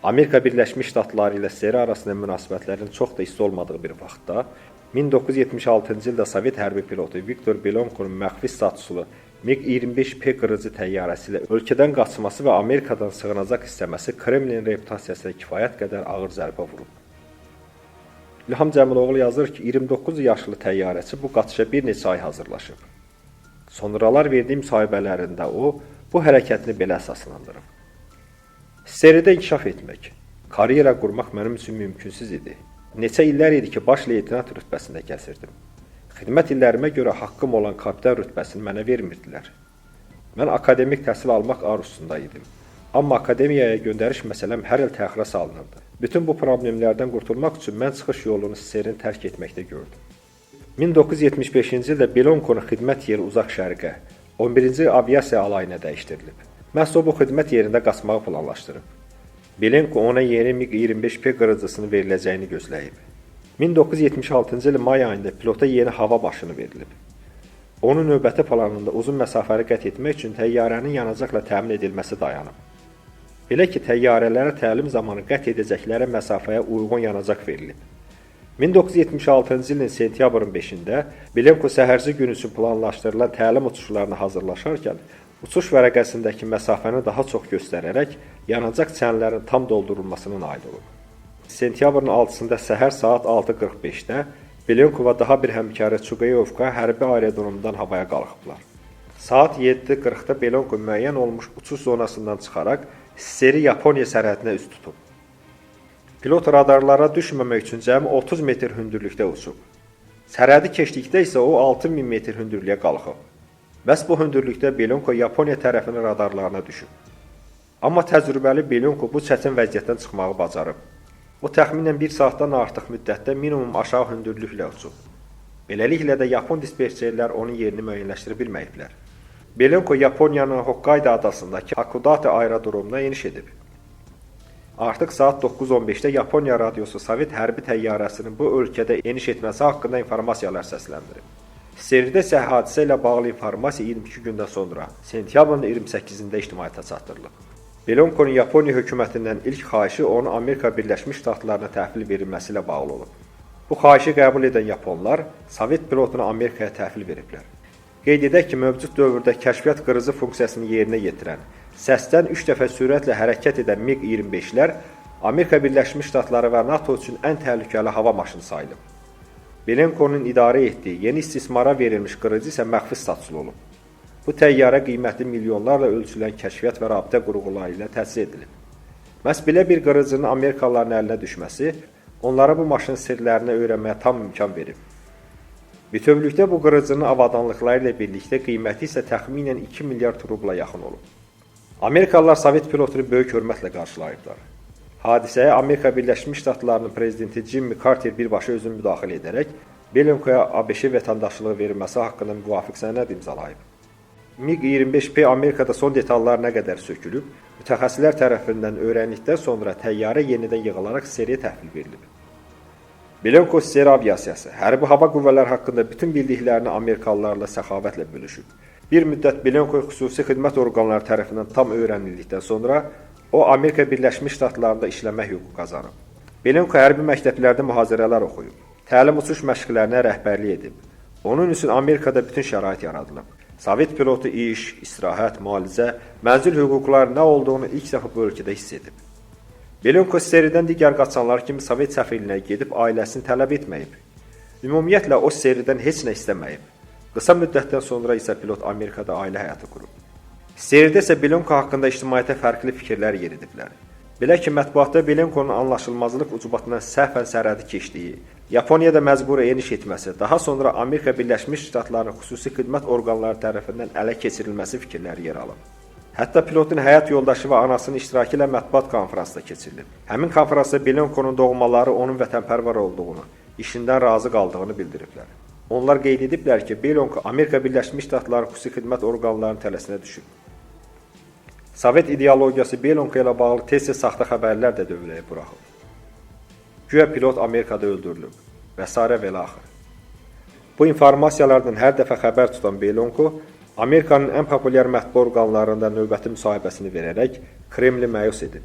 Amerika Birləşmiş Ştatları ilə SSR arasında münasibətlərin çox da isti olmadığı bir vaxtda 1976-cı ildə Sovet hərbi pilotu Viktor Belonkonun məxfi statuslu MiG-25P qırıcı təyyarəsi ilə ölkədən qaçması və Amerikadan sığınacaq istəməsi Kremlin reputasiyasına kifayət qədər ağır zərbə vurub. İlham Cəmiloğlu yazır ki, 29 yaşlı təyyarəçi bu qaçışa bir neçə ay hazırlaşıb. Sonralar verdiyi müsahibələrində o, bu hərəkətini belə əsaslandırıb. SSR-də inkişaf etmək, karyera qurmaq mənim üçün mümkünsüz idi. Neçə illər idi ki, baş leytenant rütbəsində kəsirdim. Xidmət illərimə görə haqqım olan kapitan rütbəsini mənə vermirdilər. Mən akademik təhsil almaq arzusunda idim. Amma akademiyaya göndəriş məsələm hər il təxirə salınırdı. Bütün bu problemlərdən qurtulmaq üçün mən çıxış yolunu SSR-ni tərk etməkdə gördüm. 1975-ci ildə Belonkonun xidmət yeri uzaq şərqə, 11-ci aviasiya alayına dəyişdirilib. Məhz o bu xidmət yerində qaçmağı planlaşdırıb. Belonko ona yeni MiG-25P qırıcısını veriləcəyini gözləyib. 1976-cı ilin may ayında pilota yeni hava maşını verilib. Onun növbəti planında uzun məsafəni qət etmək üçün təyyarənin yanacaqla təmin edilməsi dayanıb. Belə ki, təyyarələrə təlim zamanı qət edəcəkləri məsafəyə uyğun yanacaq verilib. 1976-cı ilin sentyabrın 5-də Belonko səhərci gün üçün planlaşdırılan təlim uçuşlarına hazırlaşarkən uçuş vərəqəsindəki məsafəni daha çox göstərərək yanacaq çənlərinin tam doldurulmasına nail olub. Sentyabrın 6-sında səhər saat 6:45-də Belonko və daha bir həmkarı Çuqayevka hərbi aerodromdan havaya qalxıblar. Saat 7:40-da Belonko müəyyən olmuş uçuş zonasından çıxaraq SSR Yaponiya sərhədinə üz tutub. Pilot radarlara düşməmək üçün cəmi 30 metr hündürlükdə uçub. Sərhədi keçdikdə isə o 6000 metr hündürlüyə qalxıb. Məhz bu hündürlükdə Belonko Yaponiya tərəfinin radarlarına düşüb. Amma təcrübəli Belonko bu çətin vəziyyətdən çıxmağı bacarıb. O təxminən 1 saatdan artıq müddətdə minimum aşağı hündürlüklə uçub. Beləliklə də Yapon disperçerlər onun yerini müəyyənləşdirə bilməyiblər. Belonko Yaponiyanın Hokkaido adasındakı Hakodate aerodromuna eniş edib. Artıq saat 9:15-də Yaponiya radiosu Sovet hərbi təyyarəsinin bu ölkədə eniş etməsi haqqında informasiyalar səsləndirib. SSR-də isə hadisə ilə bağlı informasiya 22 gündən sonra, sentyabrın 28-də ictimaiyyətə çatdırılıb. Belonkonun Yaponiya hökumətindən ilk xahişi onun Amerika Birləşmiş Ştatlarına təhvil verilməsi ilə bağlı olub. Bu xahişi qəbul edən Yaponlar Sovet pilotunu Amerikaya təhvil veriblər. Qeyd edək ki, mövcud dövrdə kəşfiyyat qırıcı funksiyasını yerinə yetirən, səsdən 3 dəfə sürətlə hərəkət edən MiG-25-lər Amerika Birləşmiş Ştatları və NATO üçün ən təhlükəli hava maşını sayılıb. Belonkonun idarə etdiyi yeni istismara verilmiş qırıcı isə məxfi statuslu olub. Bu təyyarə qiyməti milyonlarla ölçülən kəşfiyyat və rabitə qurğuları ilə təchiz edilib. Məhz belə bir qırıcının Amerikalıların əlinə düşməsi onlara bu maşının sirlərini öyrənməyə tam imkan verib. Bütövlükdə bu qırıcının avadanlıqları ilə birlikdə qiyməti isə təxminən 2 milyard rubla yaxın olub. Amerikalılar Sovet pilotunu böyük hörmətlə qarşılayıblar. Hadisəyə Amerika Birləşmiş Ştatlarının prezidenti Jimmy Carter birbaşa özünü müdaxilə edərək Belonkoya ABŞ vətəndaşlığı verilməsi haqqında müvafiq sənəd imzalayıb. MiG-25P Amerikada son detallar nə qədər sökülüb, mütəxəssislər tərəfindən öyrəndikdən sonra təyyarə yenidən yığılaraq SSR-yə təhvil verilib. Belonko SSR aviasiyası hərbi hava qüvvələri haqqında bütün bildiklərini Amerikalılarla səxavətlə bölüşüb. Bir müddət Belonko xüsusi xidmət orqanları tərəfindən tam öyrənildikdən sonra o Amerika Birləşmiş Ştatlarında işləmək hüququ qazanıb. Belonko hərbi məktəblərdə mühazirələr oxuyub. Təlim uçuş məşqlərinə rəhbərlik edib. Onun üçün Amerikada bütün şərait yaradılıb. Sovet pilotu iş, istirahət, müalicə, mənzil hüquqları nə olduğunu ilk dəfə bu ölkədə hiss edib. Belonko SSR-dən digər qaçanlar kimi Sovet səfirliyinə gedib ailəsini tələb etməyib. Ümumiyyətlə o SSR-dən heç nə istəməyib. Qısa müddətdən sonra isə pilot Amerikada ailə həyatı qurub. SSR-də isə Belonko haqqında ictimaiyyətə fərqli fikirlər yeridiblər. Belə ki, mətbuatda Belonkonun anlaşılmazlıq ucubatından səhvən sərhədi keçdiyi, Yaponiyada məcburi eniş etməsi, daha sonra Amerika Birləşmiş Ştatlarının xüsusi xidmət orqanları tərəfindən ələ keçirilməsi fikirləri yer alıb. Hətta pilotun həyat yoldaşı və anasının iştirakı ilə mətbuat konfransda keçirilib. Həmin konfransda Belonkonun doğmaları onun vətənpərvər olduğunu, işindən razı qaldığını bildiriblər. Onlar qeyd ediblər ki, Belonko Amerika Birləşmiş Ştatlarının xüsusi xidmət orqanlarının tələsinə düşüb. Sovet ideologiyası Belonko ilə bağlı tez-tez saxta xəbərlər də dövrəyə buraxıb. Güya pilot Amerikada öldürülüb və s. və l. Bu informasiyalardan hər dəfə xəbər tutan Belonko, Amerikanın ən populyar mətbu orqanlarında növbəti müsahibəsini verərək Kremli məyus edib.